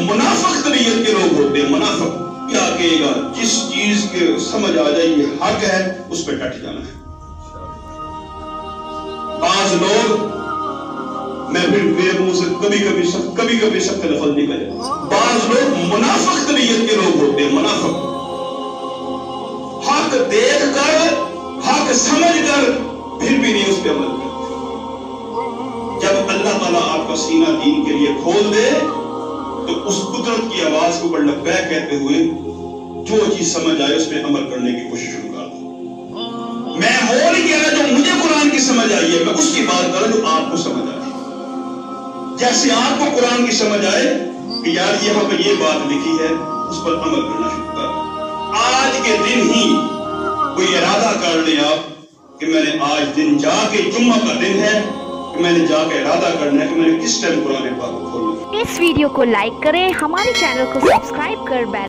मुनाफिक तबीयत के लोग होते हैं। मुनाफिक क्या कहेगा, जिस चीज के समझ आ जाए ये हक है उस पर डट जाना है। आज लोग, मैं फिर मेरे मुंह से कभी कभी शब्द लफ्ज निकले, बाज लोग मुनाफिक तबीयत के लोग होते हैं। मुनाफिक हक देख कर, हक समझ कर फिर भी नहीं उस पर अमल करते। जब अल्लाह ताला आपका सीना दीन के लिए खोल दे तो उस कुदरत की आवाज को बड़ा लब्बैक कहते हुए जो चीज समझ आए उस पर अमल करने की कोशिश शुरू कर दो। मैं वो नहीं कह रहा जो मुझे कुरान की समझ आई है, मैं उसकी बात कर रहा हूं जो आपको समझ आए। जैसे आपको कुरान की समझ आए कि यार यहाँ पे ये बात लिखी है, उस पर अमल करना शुरू कर। आज के दिन ही कोई इरादा कर ले आप कि मैंने आज दिन जाके, जुम्मा का दिन है, कि मैंने जाके इरादा करना है कि मैंने किस टाइम कुरान पाक को खोलना है। इस वीडियो को लाइक करें, हमारे चैनल को सब्सक्राइब कर बेल